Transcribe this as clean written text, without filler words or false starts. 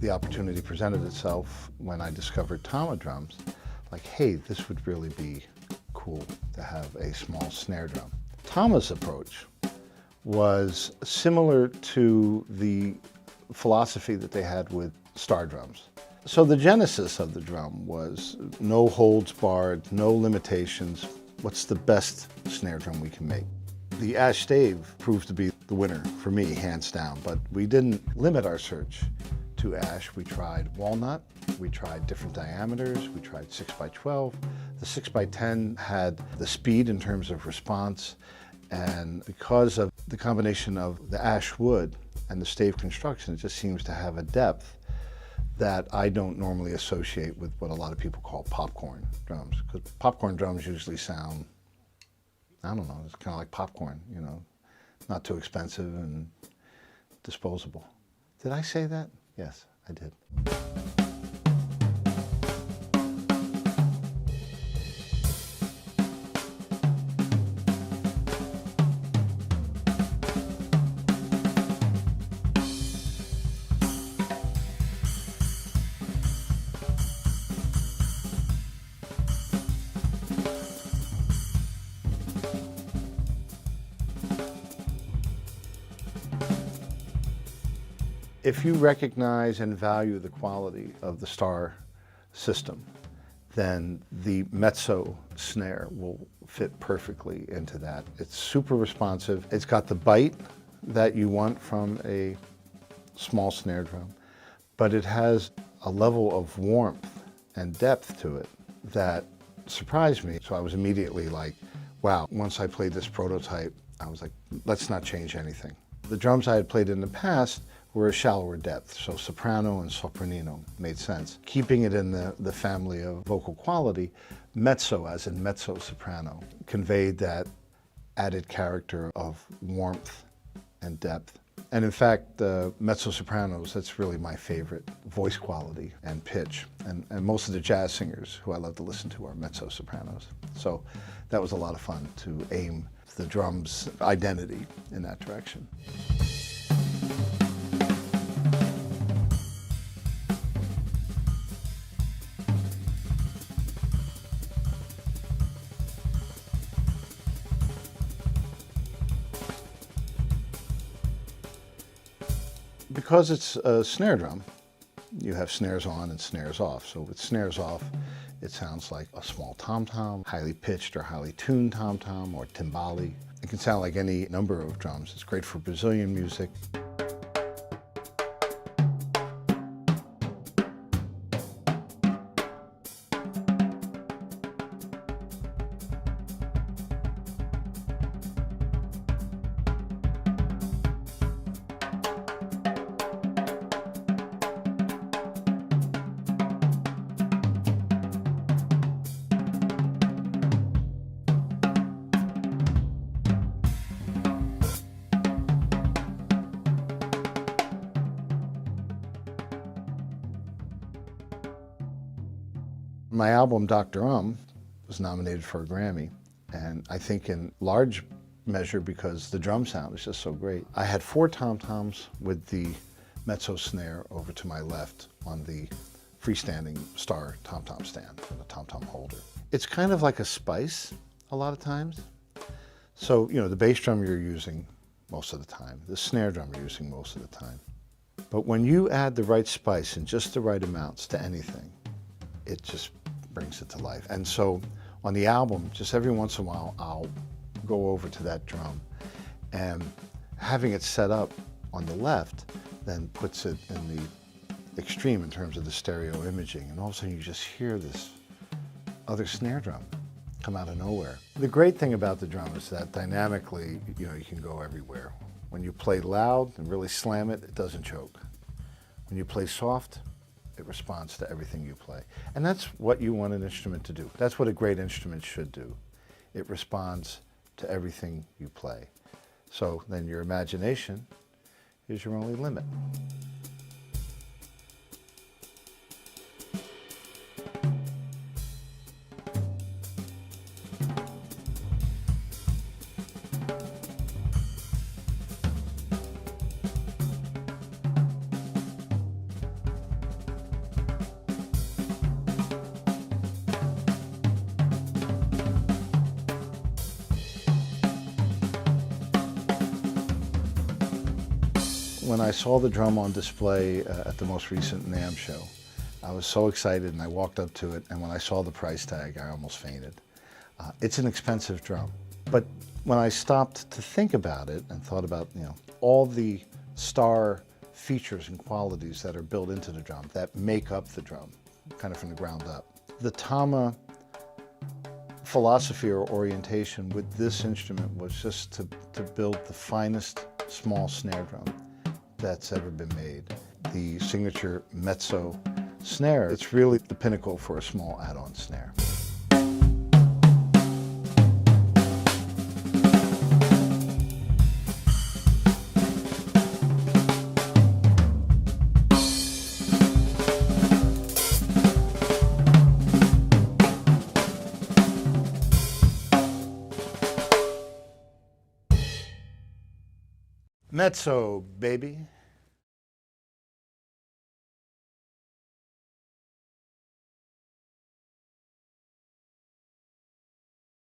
the opportunity presented itself when I discovered Tama drums, like, hey, this would really be cool to have a small snare drum. Tama's approach was similar to the philosophy that they had with Star drums. So the genesis of the drum was no holds barred, no limitations. What's the best snare drum we can make? The ash stave proved to be the winner for me, hands down, but we didn't limit our search to ash. We tried walnut, we tried different diameters, we tried 6x12. The 6x10 had the speed in terms of response, and because of the combination of the ash wood and the stave construction, it just seems to have a depth that I don't normally associate with what a lot of people call popcorn drums. Because popcorn drums usually sound, I don't know, it's kind of like popcorn, you know, not too expensive and disposable. Did I say that? Yes, I did. If you recognize and value the quality of the Star system, then the mezzo snare will fit perfectly into that. It's super responsive. It's got the bite that you want from a small snare drum, but it has a level of warmth and depth to it that surprised me. So I was immediately like, wow. Once I played this prototype, I was like, let's not change anything. The drums I had played in the past were a shallower depth, so soprano and sopranino made sense. Keeping it in the family of vocal quality, mezzo, as in mezzo-soprano, conveyed that added character of warmth and depth. And in fact, mezzo-sopranos, that's really my favorite voice quality and pitch. And most of the jazz singers who I love to listen to are mezzo-sopranos. So that was a lot of fun to aim the drum's identity in that direction. Because it's a snare drum, you have snares on and snares off. So with snares off, it sounds like a small tom-tom, highly pitched or highly tuned tom-tom or timbali. It can sound like any number of drums. It's great for Brazilian music. My album, Dr. was nominated for a Grammy, and I think in large measure because the drum sound is just so great. I had 4 tom-toms with the mezzo snare over to my left on the freestanding Star tom-tom stand for the tom-tom holder. It's kind of like a spice a lot of times. So, you know, the bass drum you're using most of the time, the snare drum you're using most of the time. But when you add the right spice in just the right amounts to anything, it just brings it to life. And so on the album, just every once in a while, I'll go over to that drum, and having it set up on the left then puts it in the extreme in terms of the stereo imaging. And all of a sudden you just hear this other snare drum come out of nowhere. The great thing about the drum is that dynamically, you know, you can go everywhere. When you play loud and really slam it, it doesn't choke. When you play soft, it responds to everything you play. And that's what you want an instrument to do. That's what a great instrument should do. It responds to everything you play. So then your imagination is your only limit. When I saw the drum on display at the most recent NAMM show, I was so excited and I walked up to it, and when I saw the price tag, I almost fainted. It's an expensive drum, but when I stopped to think about it and thought about, all the star features and qualities that are built into the drum that make up the drum, kind of from the ground up. The Tama philosophy or orientation with this instrument was just to build the finest small snare drum that's ever been made. The signature mezzo snare, it's really the pinnacle for a small add-on snare. Mezzo, baby.